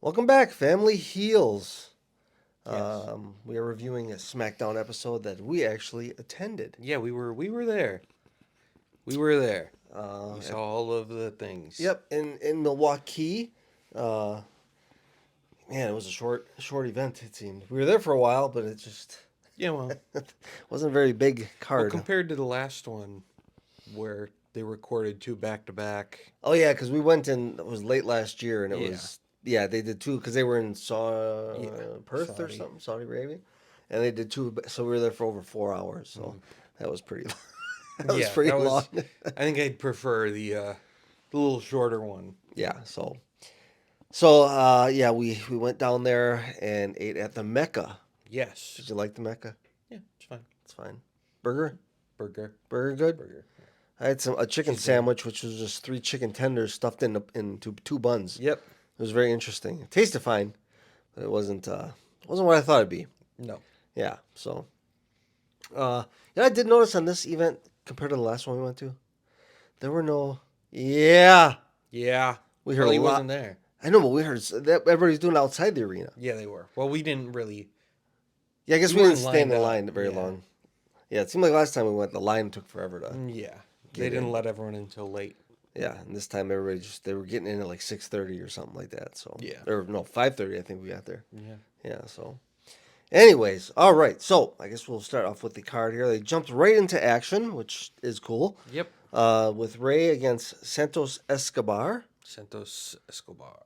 Welcome back, Family Heals. Yes. We are reviewing a Smackdown episode that we actually attended. Yeah, we were there. We were there. Uh, We at- saw all of the things. yep, in Milwaukee. Uh, Man, it was a short event. It seemed we were there for a while, but it just Yeah, well, wasn't a very big card. compared to the last one where they recorded two back to back. Oh yeah, because we went in. It was late last year, and it Yeah. was yeah they did two because they were in Yeah. Perth or Saudi. something, Saudi Arabia, and they did two. So we were there for over 4 hours. So Mm. that was pretty. That was Yeah, pretty that long. was. I think I'd prefer the little shorter one. Yeah. So yeah, we went down there and ate at the Mecca. Yes. Did you like the Mecca? Yeah, it's fine. It's fine. Burger, Burger. burger good. Burger. I had a chicken Cheeseburger. sandwich, which was just three chicken tenders stuffed into two buns. Yep. It was very interesting. It tasted fine, but it wasn't what I thought it'd be. No. Yeah. Yeah, I did notice on this event compared to the last one we went to, there were no. Yeah, Yeah. we heard Well, a he lot. wasn't there. I know, but we heard that everybody's doing it outside the arena. Yeah, they were. Well, we didn't really. Yeah, I guess We we didn't weren't stand in lined up, line very yeah. long. Yeah, it seemed like last time we went, the line took forever to Yeah. They get didn't in. let everyone until late. Yeah, and this time everybody they were getting in at like 6:30 or something like that. So Yeah. or no 5:30 I think we got there. Yeah. Yeah. So, anyways, all right. So I guess we'll start off with the card here. They jumped right into action, which is cool. Yep. With Ray against Santos Escobar. Santos Escobar.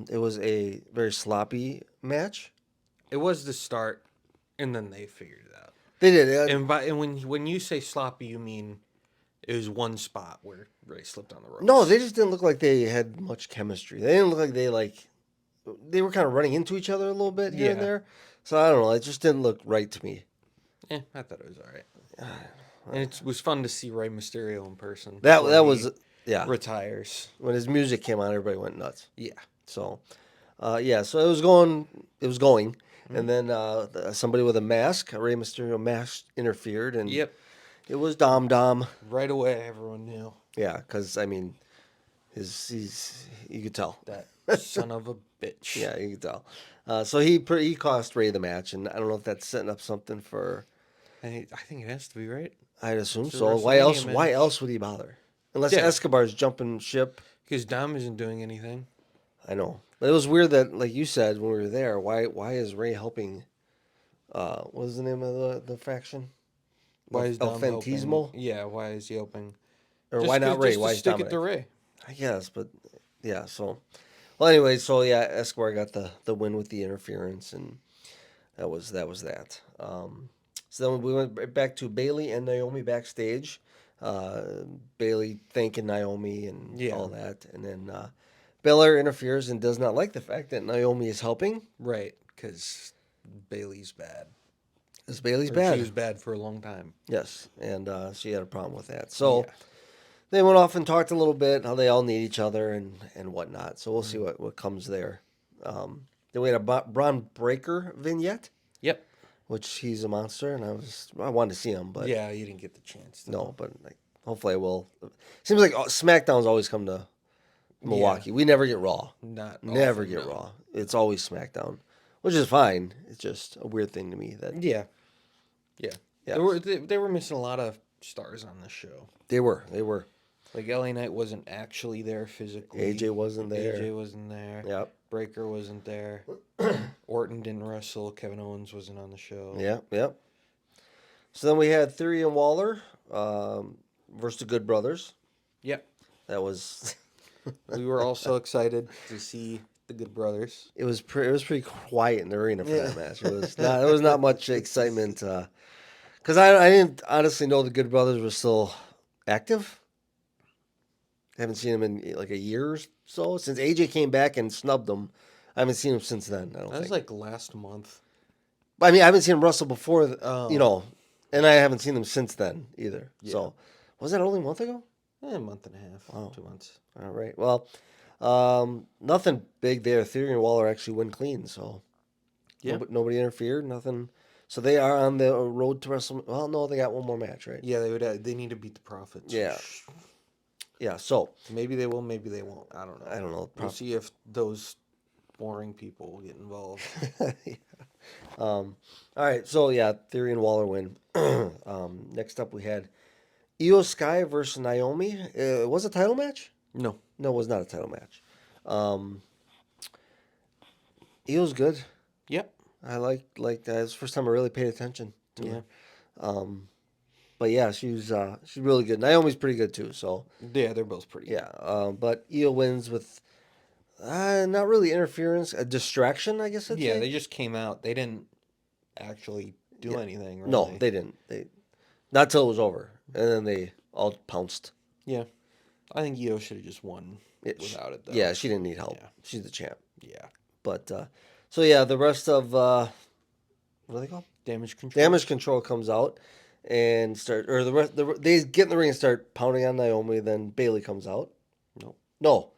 It was a very sloppy match. It was the start, and then they figured it out. They did. And when you say sloppy, you mean it was one spot where Ray slipped on the ropes. No, they just didn't look like they had much chemistry. They didn't look like they were kind of running into each other a little bit here and Yeah. there. So I don't know. It just didn't look right to me. I thought it was all right. And it was fun to see Rey Mysterio in person. That before that he was yeah. retires. When his music came on, everybody went nuts. Yeah. So, yeah. So it was going. It was going, Mm-hmm. and then somebody with a mask, a Rey Mysterio mask, interfered, and Yep. it was Dom Dom. Right away, everyone knew Yeah, because I mean, he's you could tell. that son of a bitch. Yeah, you could tell. So he cost Ray the match, and I don't know if that's setting up something for. I think it has to be right I'd assume It's a so. Why else? WrestleMania Why match. else would he bother? Unless Yeah. Escobar's jumping ship. because Dom isn't doing anything. I know, but it was weird that, like you said when we were there, why is Ray helping? What was the name of the faction? Why is El Dom Fantasmo? helping? Yeah. Why is he helping? Or why not Ray? Just Why to is stick Dominic? it to Ray. I guess, but yeah. So, well, anyway, so yeah, Escobar got the win with the interference, and that was that. So then we went back to Bailey and Naomi backstage. Bailey thanking Naomi and Yeah. all that, and then Belair interferes and does not like the fact that Naomi is helping. Right. Because Bailey's bad. Because Bailey's Or bad. She was bad for a long time. Yes, and she had a problem with that. So Yeah. they went off and talked a little bit how they all need each other and whatnot. So we'll see Mm-hmm. what comes there. Then we had a Braun Breaker vignette, Yep. which he's a monster, and I wanted to see him, but Yeah, you didn't get the chance. To. no, but like hopefully I will. Seems like SmackDown's always come to Milwaukee. We never get Raw. Not Never often, get no. Raw. It's always SmackDown, which is fine. It's just a weird thing to me that Yeah. Yeah. Yeah. They were missing a lot of stars on this show. they were. Like LA Knight wasn't actually there physically. AJ wasn't there. AJ wasn't there. Yep. Breaker wasn't there. Orton didn't wrestle. Kevin Owens wasn't on the show. Yep. So then we had Theory and Waller versus the Good Brothers. Yep. That was We were also excited to see the Good Brothers. it was pretty quiet in the arena for that match. There was not much excitement because I didn't honestly know the Good Brothers were still active. I haven't seen them in like a year or so since AJ came back and snubbed them. I haven't seen them since then. I don't That was think. like last month. But I mean, I haven't seen Russell before, Oh. and I haven't seen them since then either. Yeah. So, was that only a month ago? A month and a half. Wow. 2 months. All right. Well, nothing big there. Theory and Waller actually went clean, so Yeah. nobody interfered. Nothing. So they are on the road to WrestleMania. Well, no, they got one more match, right? Yeah, they need to beat the Profits. Yeah. Yeah. So Maybe they will, maybe they won't. I don't know. I don't know. We'll see if those boring people get involved. All right, so yeah, Theory and Waller win. Next up, we had Io Sky versus Naomi. Was it a title match? No. No, it was not a title match. Um, Io's good. Yep. I like that. It's the first time I really paid attention to Yeah. her. But yeah, she's really good. Naomi's pretty good too. So Yeah, they're both pretty yeah, but Io wins with not really interference, a distraction, I guess good. I'd Yeah, say. they just came out. They didn't actually do Yeah. anything, No, really. they didn't. They not till it was over, and then they all pounced. Yeah. I think Io should have just won without it, though. Yeah, she didn't need help. Yeah. She's the champ. Yeah. But so yeah, the rest of what are they called? Damage control. Damage Control comes out and start, or the rest. They get in the ring and start pounding on Naomi. Then Bailey comes out. Nope. No,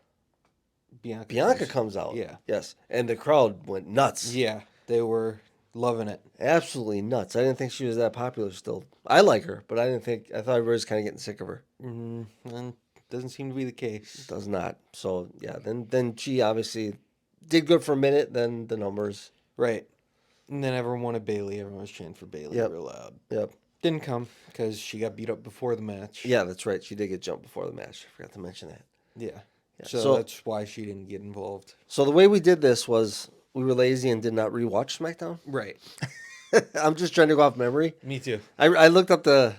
Bianca comes out. Yeah. Yes, and the crowd went nuts. Yeah. They were loving it. Absolutely nuts. I didn't think she was that popular still. I like her, but I didn't think. I thought everybody was kind of getting sick of her. And doesn't seem to be the case. Does not. So yeah, then she obviously did good for a minute. Then the numbers. Right. And then everyone wanted Bailey. Everyone was chanting for Bailey Yep. real loud. Yep. Didn't come because she got beat up before the match. Yeah, that's right. She did get jumped before the match. I forgot to mention that. Yeah. Yeah. So that's why she didn't get involved. So the way we did this was we were lazy and did not rewatch SmackDown. Right. I'm just trying to go off memory. Me too. I looked up the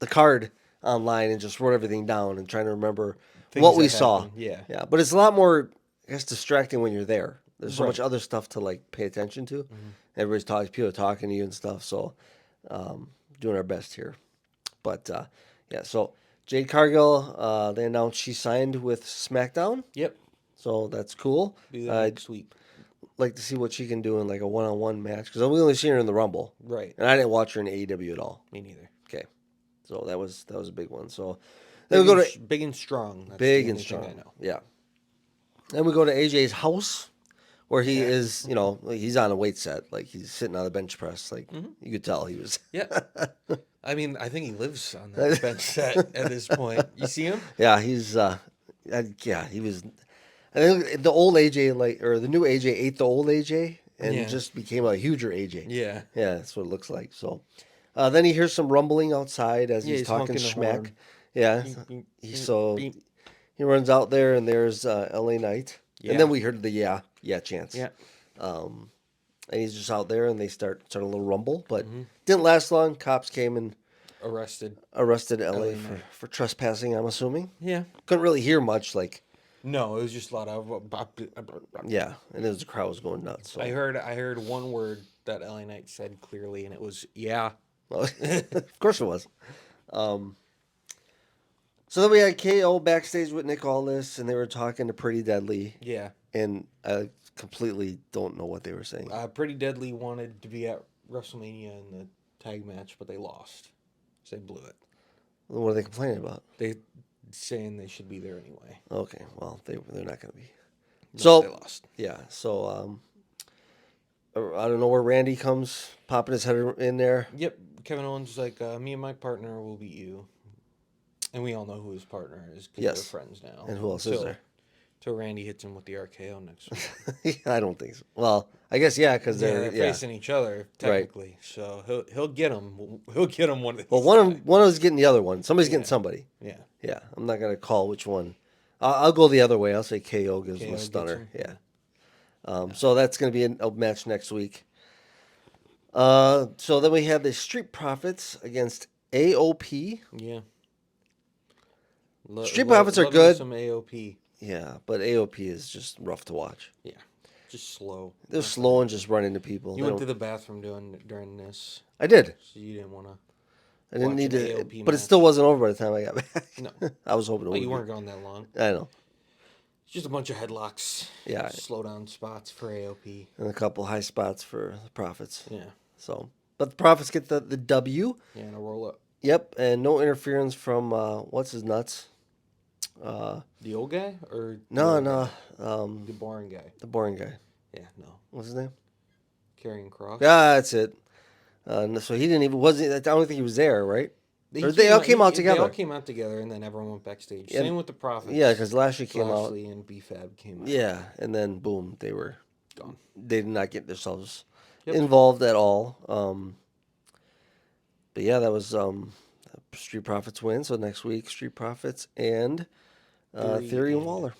card online and just wrote everything down and trying to remember Things what we that saw. happened, yeah. Yeah, but it's a lot more, I guess, distracting when you're there. There's so Right. much other stuff to like pay attention to. Everybody's talking, people are talking to you and stuff. So, doing our best here. But yeah, so Jade Cargill, they announced she signed with SmackDown, Yep. so that's cool. Do that I'd next week. like to see what she can do in like a one-on-one match because we only seen her in the Rumble, Right. and I didn't watch her in AEW at all. Me neither. Okay, so that was a big one. So then we go to Big and strong. That's big the and only thing strong. I know. Yeah. Then we go to AJ's house, where he Yeah. is, like he's on a weight set, like he's sitting on a bench press, like you could tell he was. Yeah. I mean, I think he lives on that bench set at this point. You see him? Yeah, he's. Yeah, he was. I think the old AJ, or the new AJ, ate the old AJ and Yeah. just became a huger AJ. Yeah. Yeah, that's what it looks like. So, then he hears some rumbling outside as Yeah, he's he's talking honking the smack. horn. Yeah, Beep, beep, so beep. he runs out there and there's LA Knight, Yeah. and then we heard the yeah chants. Yeah. And he's just out there and they start a little rumble, but didn't last long. Cops came and Arrested. arrested LA LA for trespassing. I'm assuming Yeah. couldn't really hear much. Like No, it was just a lot of. yeah, and the crowd was going nuts. So I heard one word that LA Knight said clearly, and it was yeah. of course it was. So then we had KO backstage with Nick Aldis, and they were talking to Pretty Deadly, Yeah. and I completely don't know what they were saying. Pretty Deadly wanted to be at WrestleMania in the tag match, but they lost. So they blew it. What are they complaining about? They saying they should be there anyway. Okay, well they're not going to be. No, So they lost. yeah, so I don't know where Randy comes popping his head in there. Yep. Kevin Owens is like, me and my partner will beat you. And we all know who his partner is because Yes. they're friends now. And who else is there? So Randy hits him with the RKO next week. I don't think so. Well, I guess yeah, because They're facing each other technically. So he'll get him. He'll get him one of these. Well, one of us getting the other one. Somebody's getting somebody. Yeah. Yeah, I'm not gonna call which one. I'll go the other way. I'll say KO gives him KO a gets stunner. him. Yeah. So that's gonna be a match next week. So then we have the Street Profits against AOP. Yeah. Street Profits are love me good. Some AOP. Yeah, but AOP is just rough to watch. Yeah. Just slow. They're slow and just run into people. You They went to don't- the bathroom during this, I did. so you didn't want to. I didn't Watch need an to, AOP but it match. still wasn't over by the time I got back. No. I was hoping it Oh, would. you be. weren't gone that long. I know. It's just a bunch of headlocks. Yeah. Slow down spots for AOP. And a couple high spots for the Profits. Yeah. So, but the Profits get the W. Yeah, and a roll up. Yep, and no interference from what's his nuts. The old guy or the No, old no, guy? The boring guy. the boring guy. Yeah, no. What's his name? Carrying Cross. Yeah, that's it. So he didn't even wasn't. I don't think he was there, right? Or they all came out They all together. came out together, and then everyone went backstage. Yeah, Same with the Prophets. Yeah, because Lashley came out. Lashley and B-Fab came out. Yeah, and then boom, they were Gone. they did not get themselves Yep. involved at all. But yeah, that was Street Profits win. So next week, Street Profits and Theory and Waller.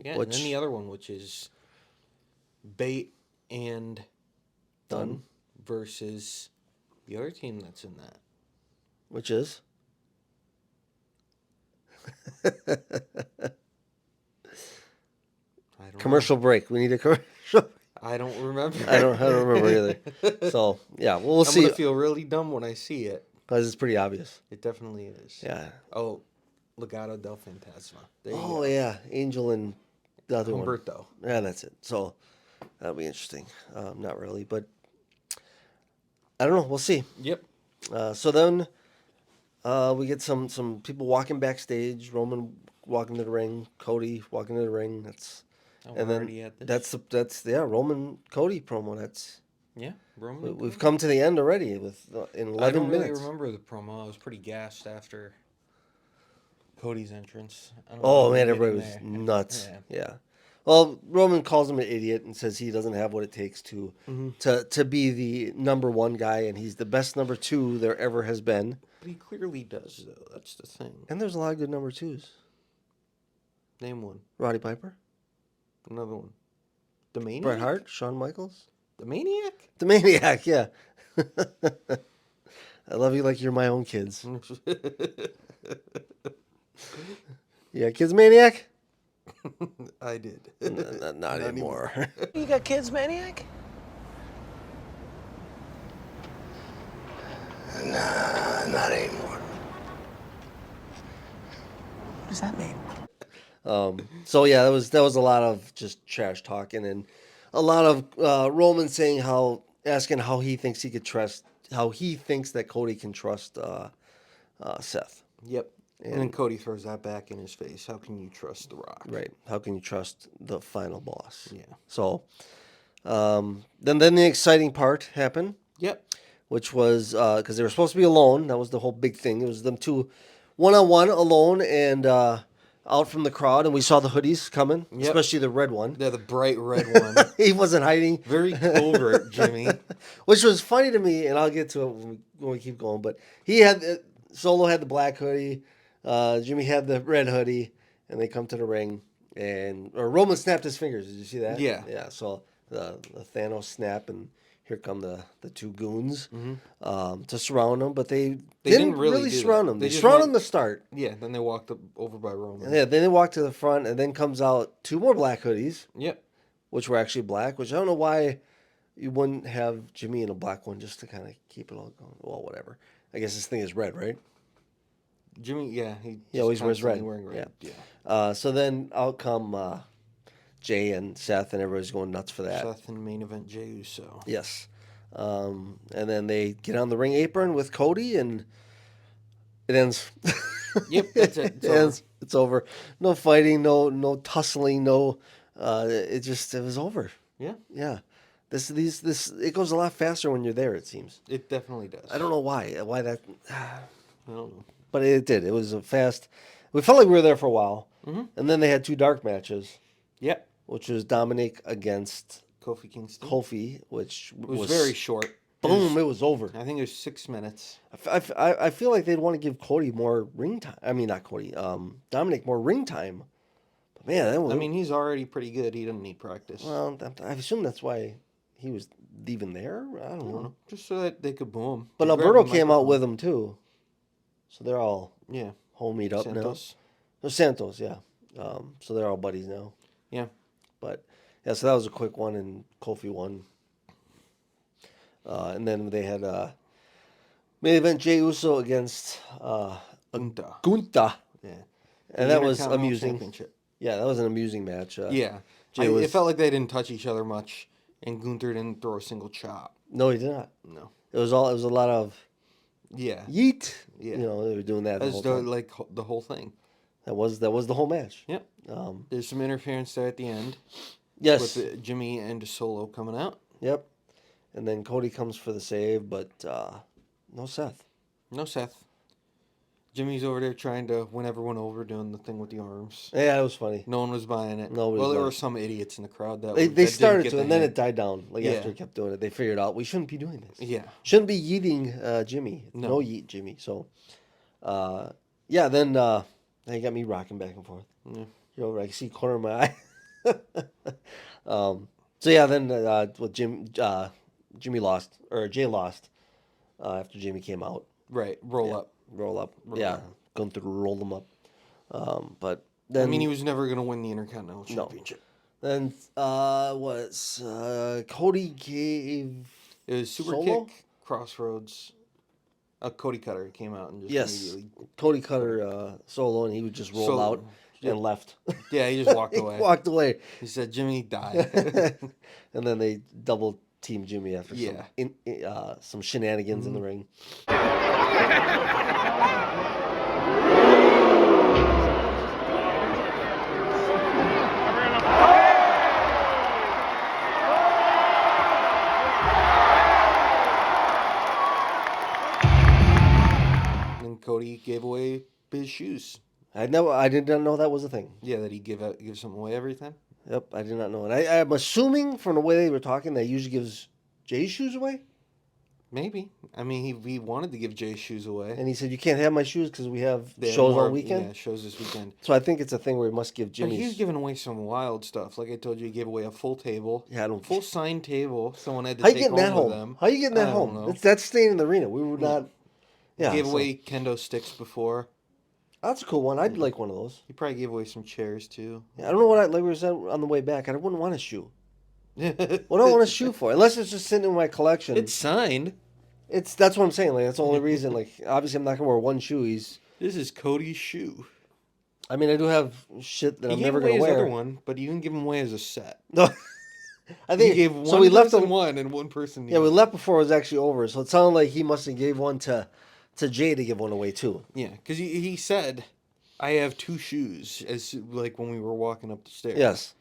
Yeah, and then the other one, which is Bait and Dunn versus the other team that's in that. Which is? I don't Commercial know. break. We need a commercial. I don't remember. I don't remember either. So yeah, we'll I'm see. gonna feel really dumb when I see it. Because it's pretty obvious. It definitely is. Yeah. Oh, Legado del Fantasma. There you Oh go. yeah, Angel and the other Humberto. one. Yeah, that's it. So that'll be interesting. Not really, but I don't know. We'll see. Yep. So then we get some people walking backstage. Roman walking to the ring. Cody walking to the ring. That's Oh, and we're then already at this. that's Roman Cody promo. That's Yeah, Roman. we've come to the end already with in 11 I don't minutes. really remember the promo. I was pretty gassed after Cody's entrance. I don't Oh know man, how everybody getting was there. nuts. Yeah. Yeah. Well, Roman calls him an idiot and says he doesn't have what it takes to to be the number one guy, and he's the best number two there ever has been. But he clearly does, though. That's the thing. And there's a lot of good number twos. Name one. Roddy Piper, Another one. The Maniac? Bret Hart, Shawn Michaels, The Maniac? the Maniac. Yeah. I love you like you're my own kids. Yeah, kids Maniac. I did. Not anymore. You got kids, Maniac? Nah, not anymore. What does that mean? So yeah, that was a lot of just trash talking and a lot of Roman saying asking how he thinks that Cody can trust Seth. Yep. And then Cody throws that back in his face. How can you trust The Rock? Right? How can you trust the final boss? Yeah. So then the exciting part happened, Yep. which was because they were supposed to be alone. That was the whole big thing. It was them two, 1-on-1 alone and out from the crowd, and we saw the hoodies coming, especially the red one. They're the bright red one. He wasn't hiding. Very covert, Jimmy. Which was funny to me, and I'll get to it when we keep going. But he had Solo had the black hoodie, Jimmy had the red hoodie, and they come to the ring, or Roman snapped his fingers. Did you see that? Yeah. Yeah. So the Thanos snap, and here come the two goons to surround him, but they didn't really do surround that. him. They They just surrounded went- him to start. Yeah, then they walked over by Roman. Yeah. Then they walked to the front, and then comes out two more black hoodies, Yep. which were actually black. Which I don't know why you wouldn't have Jimmy in a black one just to kind of keep it all going. Well, whatever. I guess this thing is red, right? Jimmy, yeah. He always wears red. Wearing red. Yeah. So then out come Jay and Seth, and everybody's going nuts for that. Seth in main event Jey Uso. Yes. And then they get on the ring apron with Cody, and it ends. Yep, that's it. It's over. It's over. No fighting, no tussling, no. It was over. Yeah, Yeah. This it goes a lot faster when you're there. It seems. it definitely does. I don't know why. Why that. I don't know. But it did. It was a fast. We felt like we were there for a while, and then they had two dark matches, Yep. which was Dominic against Kofi Kingston. Kofi, which It was very short. boom. It was over. I think it was 6 minutes. I feel like they'd want to give Cody more ring time. I mean, not Cody. Dominic more ring time. But man, that was. I mean, he's already pretty good. He doesn't need practice. well, I assume that's why he was even there. I don't know. Just so that they could boo him. But He grabbed Alberto the came out microphone. with him too, so they're all Yeah. homied up Santos. now. Oh, Santos, yeah. So they're all buddies now. Yeah. But yeah, so that was a quick one, and Kofi won. And then they had main event Jey Uso against Gunta. Gunta, Yeah. and The that was Intercontinental amusing. Championship. Yeah, that was an amusing match. Yeah. Jey It was- felt like they didn't touch each other much, and Gunther didn't throw a single chop. No, he did not. No. It was a lot of Yeah. yeet. Yeah. You know, they were doing that the That's whole time. the whole thing. That was the whole match. Yep. Um, There's some interference there at the end yes. with Jimmy and Solo coming out. Yep. And then Cody comes for the save, but no Seth. No Seth. Jimmy's over there trying to win everyone over, doing the thing with the arms. Yeah, it was funny. No one was buying it. Nobody Well, was there buying were it. some idiots in the crowd that They didn't started get to, the and then hint. it died down. Like after Yeah. he kept doing it, they figured out we shouldn't be doing this. Yeah. Shouldn't be yeeting Jimmy. No. No yeet Jimmy. So, yeah. Then he got me rocking back and forth. Yeah. You know, I can see corner of my eye. So yeah, then Jimmy lost, or Jay lost after Jimmy came out. Right. Roll up. Roll up. Roll yeah, up. going through roll them up. But then I mean, he was never going to win the Intercontinental No. Championship. then Cody gave It was Super Solo? Kick, Crossroads. Cody Cutter came out and just yes immediately. Cody Cutter solo, and he would just roll Solo. out Yeah. and left. Yeah, he just walked He away. walked away, He said, "Jimmy, die." and then they double teamed Jimmy after Yeah. some shenanigans in the ring. And Cody gave away his shoes. I did not know that was a thing. Yeah, that he give something away every time. Yep, I did not know. And I'm assuming from the way they were talking that he usually gives Jay's shoes away. Maybe. I mean, he wanted to give Jay's shoes away. And he said, "You can't have my shoes because we have They had shows more- all weekend." Yeah, shows this weekend. So I think it's a thing where he must give But Jimmy's. he's giving away some wild stuff. Like I told you, he gave away a full table. Yeah, I don't. Full signed table. Someone had to How you take getting that home with home? them. How you getting that I don't home? know. That's staying in the arena. We were not. Yeah, Gave so- away kendo sticks before. That's a cool one. I'd like one of those. He probably gave away some chairs too. Yeah, I don't know what like we were saying on the way back. I wouldn't want a shoe. What What do I want a shoe for? Unless it's just sitting in my collection. It's signed. That's what I'm saying. Like that's the only reason. Like obviously I'm not gonna wear one shoe. This is Cody's shoe. I mean I do have shit that He I'm gave never away gonna his wear. other one, but he didn't give him away as a set. No. I He think gave one so. We left person them. one and one person. Yeah, we left before it was actually over. So it sounded like he must have gave one to Jay to give one away too. Yeah, because he said, "I have two shoes," as like when we were walking up the stairs. Yes,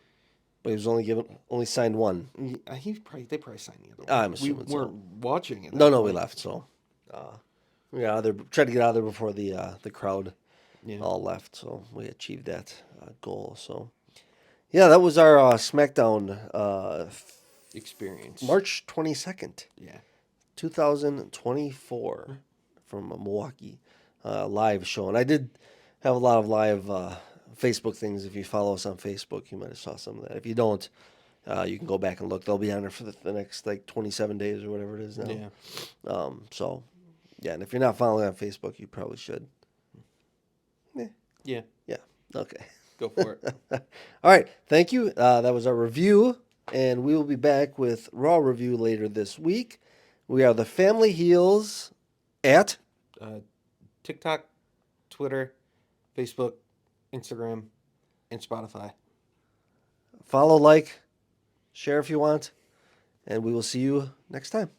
but he was only signed one. They probably signed the other one. I'm we assuming so. weren't watching it. No, we left. So, we tried to get out of there before the crowd Yeah. all left. So we achieved that goal. So, yeah, that was our SmackDown Experience. March 22nd, Yeah. 2024 from Milwaukee live show. And I did have a lot of live Facebook things. If you follow us on Facebook, you might have saw some of that. If you don't, you can go back and look. They'll be on there for the next like 27 days or whatever it is now. Yeah. So, yeah, and if you're not following on Facebook, you probably should. Yeah. Yeah. Okay. Go for it. All right. Thank you. That was our review, and we will be back with Raw review later this week. We are the Family Heels at TikTok, Twitter, Facebook, Instagram, and Spotify. follow, like, share if you want, and we will see you next time.